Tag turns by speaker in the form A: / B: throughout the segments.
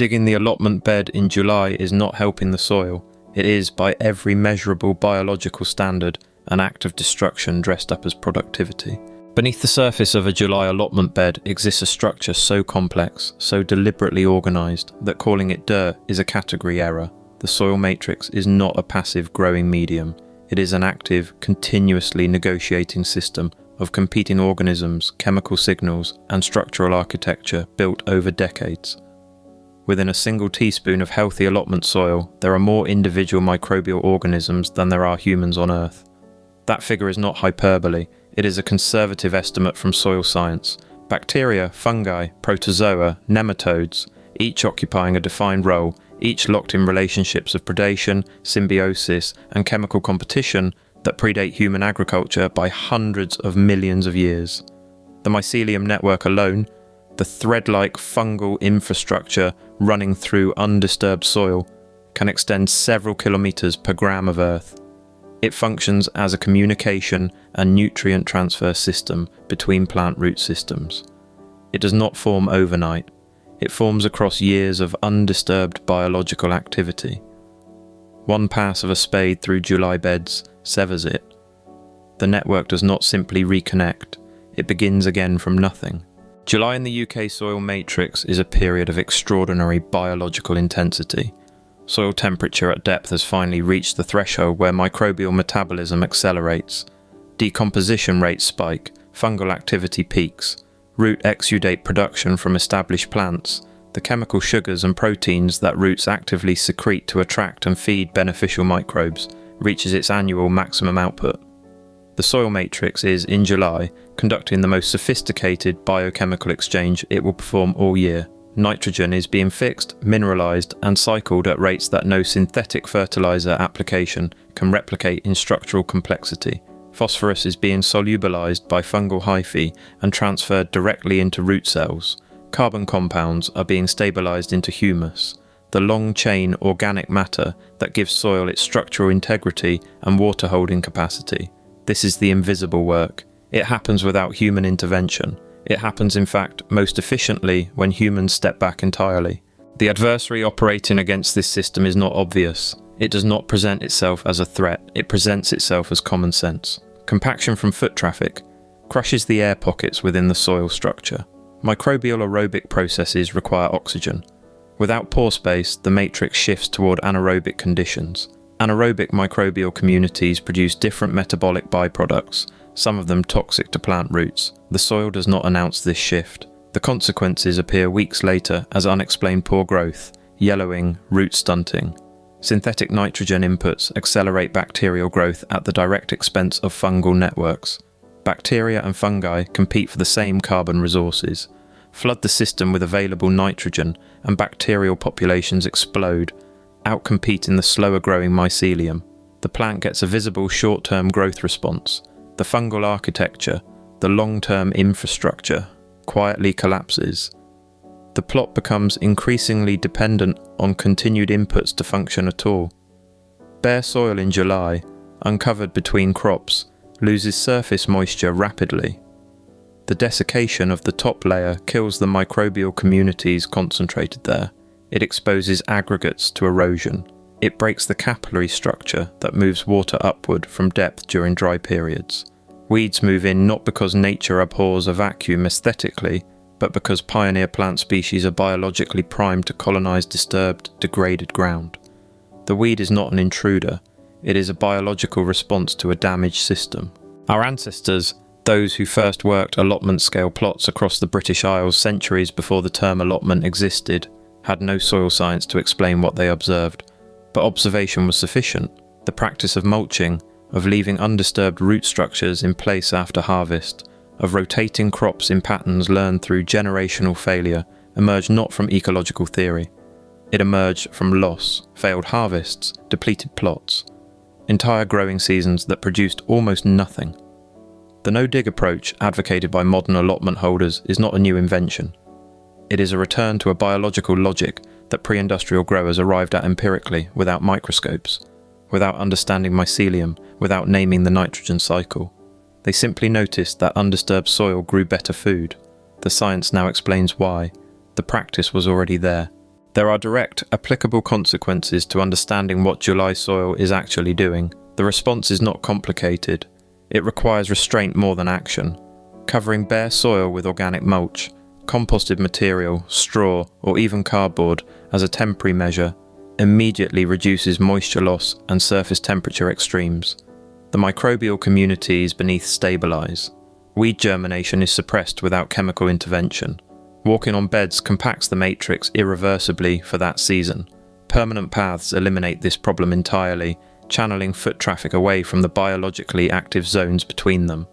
A: Digging the allotment bed in July is not helping the soil. It is, by every measurable biological standard, an act of destruction dressed up as productivity. Beneath the surface of a July allotment bed exists a structure so complex, so deliberately organised, that calling it dirt is a category error. The soil matrix is not a passive growing medium. It is an active, continuously negotiating system of competing organisms, chemical signals, and structural architecture built over decades. Within a single teaspoon of healthy allotment soil, there are more individual microbial organisms than there are humans on Earth. That figure is not hyperbole. It is a conservative estimate from soil science. Bacteria, fungi, protozoa, nematodes, each occupying a defined role, each locked in relationships of predation, symbiosis, and chemical competition that predate human agriculture by hundreds of millions of years. The mycelium network alone, the thread-like fungal infrastructure running through undisturbed soil, can extend several kilometers per gram of earth. It functions as a communication and nutrient transfer system between plant root systems. It does not form overnight. It forms across years of undisturbed biological activity. One pass of a spade through July beds severs it. The network does not simply reconnect. It begins again from nothing. July in the UK soil matrix is a period of extraordinary biological intensity. Soil temperature at depth has finally reached the threshold where microbial metabolism accelerates. Decomposition rates spike, fungal activity peaks, root exudate production from established plants, the chemical sugars and proteins that roots actively secrete to attract and feed beneficial microbes, reaches its annual maximum output. The soil matrix is, in July, conducting the most sophisticated biochemical exchange it will perform all year. Nitrogen is being fixed, mineralized, and cycled at rates that no synthetic fertilizer application can replicate in structural complexity. Phosphorus is being solubilized by fungal hyphae and transferred directly into root cells. Carbon compounds are being stabilized into humus, the long-chain organic matter that gives soil its structural integrity and water-holding capacity. This is the invisible work. It happens without human intervention. It happens, in fact, most efficiently when humans step back entirely. The adversary operating against this system is not obvious. It does not present itself as a threat. It presents itself as common sense. Compaction from foot traffic crushes the air pockets within the soil structure. Microbial aerobic processes require oxygen. Without pore space, the matrix shifts toward anaerobic conditions. Anaerobic microbial communities produce different metabolic byproducts, some of them toxic to plant roots. The soil does not announce this shift. The consequences appear weeks later as unexplained poor growth, yellowing, root stunting. Synthetic nitrogen inputs accelerate bacterial growth at the direct expense of fungal networks. Bacteria and fungi compete for the same carbon resources. Flood the system with available nitrogen, and bacterial populations explode, outcompeting the slower-growing mycelium. The plant gets a visible short-term growth response. The fungal architecture, the long-term infrastructure, quietly collapses. The plot becomes increasingly dependent on continued inputs to function at all. Bare soil in July, uncovered between crops, loses surface moisture rapidly. The desiccation of the top layer kills the microbial communities concentrated there. It exposes aggregates to erosion. It breaks the capillary structure that moves water upward from depth during dry periods. Weeds move in not because nature abhors a vacuum aesthetically, but because pioneer plant species are biologically primed to colonize disturbed, degraded ground. The weed is not an intruder. It is a biological response to a damaged system. Our ancestors, those who first worked allotment-scale plots across the British Isles centuries before the term allotment existed, had no soil science to explain what they observed. But observation was sufficient. The practice of mulching, of leaving undisturbed root structures in place after harvest, of rotating crops in patterns learned through generational failure, emerged not from ecological theory. It emerged from loss, failed harvests, depleted plots, entire growing seasons that produced almost nothing. The no-dig approach advocated by modern allotment holders is not a new invention. It is a return to a biological logic that pre-industrial growers arrived at empirically without microscopes, without understanding mycelium, without naming the nitrogen cycle. They simply noticed that undisturbed soil grew better food. The science now explains why. The practice was already there. There are direct, applicable consequences to understanding what July soil is actually doing. The response is not complicated. It requires restraint more than action. Covering bare soil with organic mulch, composted material, straw, or even cardboard as a temporary measure immediately reduces moisture loss and surface temperature extremes. The microbial communities beneath stabilise. Weed germination is suppressed without chemical intervention. Walking on beds compacts the matrix irreversibly for that season. Permanent paths eliminate this problem entirely, channeling foot traffic away from the biologically active zones between them.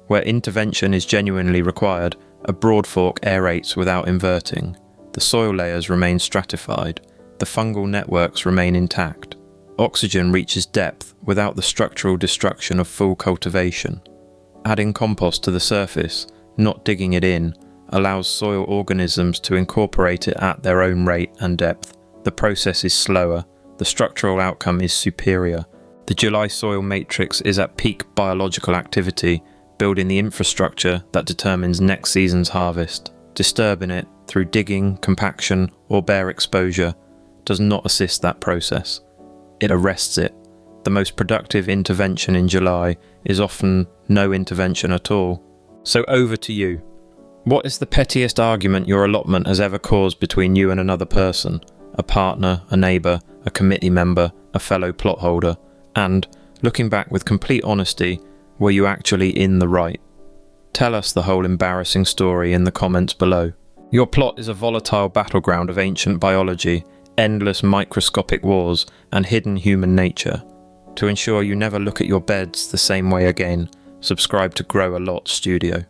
A: Where intervention is genuinely required, a broad fork aerates without inverting. The soil layers remain stratified. The fungal networks remain intact. Oxygen reaches depth without the structural destruction of full cultivation. Adding compost to the surface, not digging it in, allows soil organisms to incorporate it at their own rate and depth. The process is slower. The structural outcome is superior. The July soil matrix is at peak biological activity, building the infrastructure that determines next season's harvest. Disturbing it through digging, compaction, or bare exposure does not assist that process. It arrests it. The most productive intervention in July is often no intervention at all. So over to you. What is the pettiest argument your allotment has ever caused between you and another person? A partner, a neighbour, a committee member, a fellow plot holder? And, looking back with complete honesty, were you actually in the right? Tell us the whole embarrassing story in the comments below. Your plot is a volatile battleground of ancient biology, endless microscopic wars, and hidden human nature. To ensure you never look at your beds the same way again, subscribe to Grow a Lot Studio.